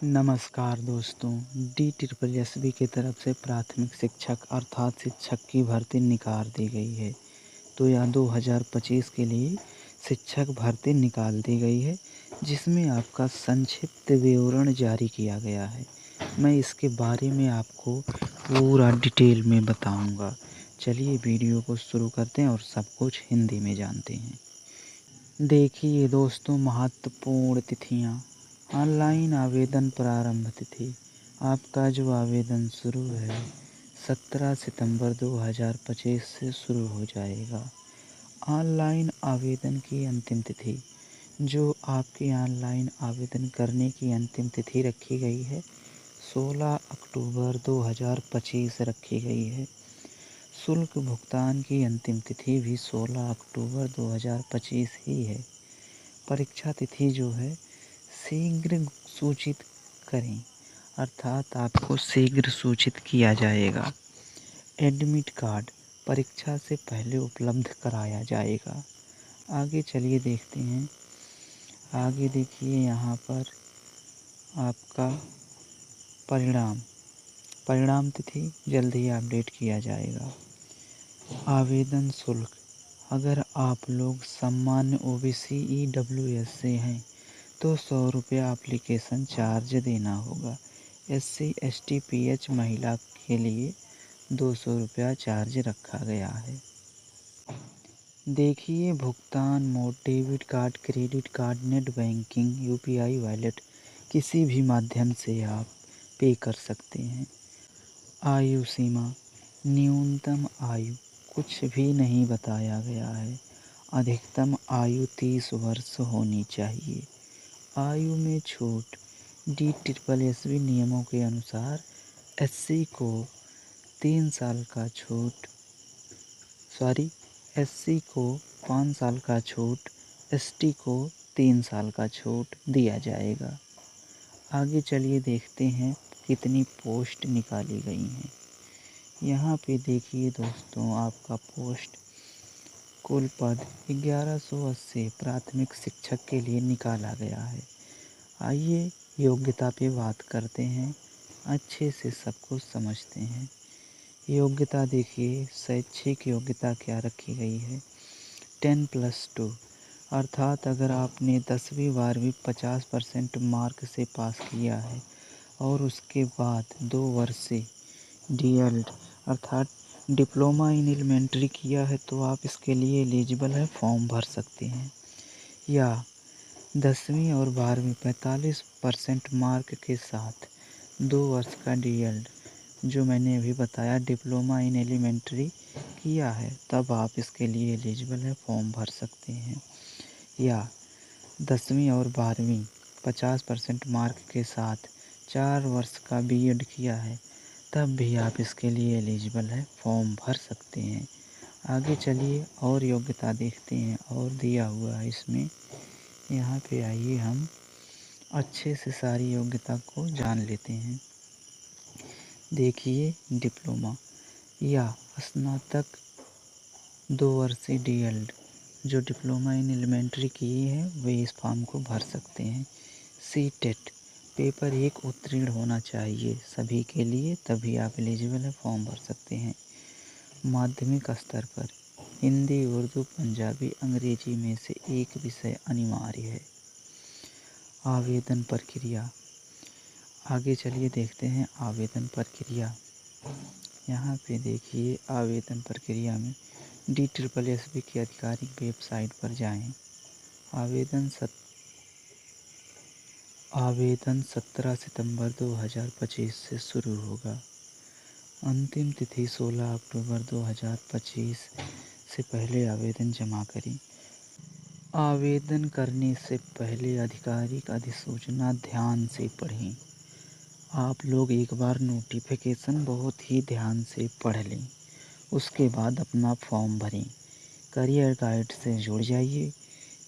नमस्कार दोस्तों, DSSB की तरफ से प्राथमिक शिक्षक अर्थात शिक्षक की भर्ती निकाल दी गई है। तो यहाँ 2025 के लिए शिक्षक भर्ती निकाल दी गई है, जिसमें आपका संक्षिप्त विवरण जारी किया गया है। मैं इसके बारे में आपको पूरा डिटेल में बताऊंगा। चलिए वीडियो को शुरू करते हैं और सब कुछ हिंदी में जानते हैं। देखिए दोस्तों, महत्वपूर्ण तिथियाँ। ऑनलाइन आवेदन प्रारंभ तिथि। आपका जो आवेदन शुरू है 17 सितंबर 2025 से शुरू हो जाएगा। ऑनलाइन आवेदन की अंतिम तिथि। जो आपकी ऑनलाइन आवेदन करने की अंतिम तिथि रखी गई है 16 अक्टूबर 2025 रखी गई है। शुल्क भुगतान की अंतिम तिथि भी 16 अक्टूबर 2025 ही है। परीक्षा तिथि जो है शीघ्र सूचित करें, अर्थात आपको शीघ्र सूचित किया जाएगा। एडमिट कार्ड परीक्षा से पहले उपलब्ध कराया जाएगा। आगे चलिए देखते हैं। आगे देखिए यहाँ पर आपका परिणाम तिथि जल्द ही अपडेट किया जाएगा। आवेदन शुल्क। अगर आप लोग सामान्य OBC EWS से हैं तो 100 रुपया एप्लीकेशन चार्ज देना होगा। SC ST PH महिला के लिए 200 रुपया चार्ज रखा गया है। देखिए भुगतान mode debit card, credit card, net banking, UPI wallet किसी भी माध्यम से आप पे कर सकते हैं। आयु सीमा। न्यूनतम आयु कुछ भी नहीं बताया गया है। अधिकतम आयु 30 वर्ष होनी चाहिए। आयु में छूट। DSSB नियमों के अनुसार SC को 3 साल का छूट SC को 5 साल का छूट, ST को 3 साल का छूट दिया जाएगा। आगे चलिए देखते हैं कितनी पोस्ट निकाली गई हैं। यहाँ पे देखिए दोस्तों, आपका पोस्ट कुल पद 1180 प्राथमिक शिक्षक के लिए निकाला गया है। आइए योग्यता पे बात करते हैं, अच्छे से सब कुछ समझते हैं। योग्यता देखिए, शैक्षिक योग्यता क्या रखी गई है 10+2, अर्थात अगर आपने 10वीं 12वीं 50% मार्क से पास किया है और उसके बाद 2 वर्ष से DELD अर्थात डिप्लोमा इन एलिमेंट्री किया है तो आप इसके लिए एलिजिबल है, फॉर्म भर सकते हैं। या 10वीं और 12वीं 45% मार्क के साथ 2 वर्ष का DELD जो मैंने अभी बताया डिप्लोमा इन एलिमेंट्री किया है, तब आप इसके लिए एलिजिबल है, फॉर्म भर सकते हैं। या 10वीं और 12वीं 50% मार्क के साथ 4 वर्ष का BEd किया है, तब भी आप इसके लिए एलिजिबल है, फॉर्म भर सकते हैं। आगे चलिए और योग्यता देखते हैं और दिया हुआ है इसमें। यहाँ पे आइए हम अच्छे से सारी योग्यता को जान लेते हैं। देखिए डिप्लोमा या स्नातक 2 वर्षीय DELD जो डिप्लोमा इन एलिमेंट्री किए हैं वे इस फॉर्म को भर सकते हैं। CTET पेपर 1 उत्तीर्ण होना चाहिए सभी के लिए, तभी आप एलिजिबल है, फॉर्म भर सकते हैं। माध्यमिक स्तर पर हिंदी, उर्दू, पंजाबी, अंग्रेजी में से एक विषय अनिवार्य है। आवेदन प्रक्रिया। आगे चलिए देखते हैं आवेदन प्रक्रिया। यहाँ पे देखिए आवेदन प्रक्रिया में DSSB की आधिकारिक वेबसाइट पर जाएं। आवेदन 17 सितंबर 2025 से शुरू होगा। अंतिम तिथि 16 अक्टूबर 2025 से पहले आवेदन जमा करें। आवेदन करने से पहले आधिकारिक अधिसूचना ध्यान से पढ़ें। आप लोग एक बार नोटिफिकेशन बहुत ही ध्यान से पढ़ लें, उसके बाद अपना फॉर्म भरें। करियर गाइड से जुड़ जाइए।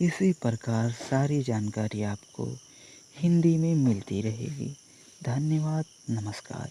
इसी प्रकार सारी जानकारी आपको हिंदी में मिलती रहेगी। धन्यवाद, नमस्कार।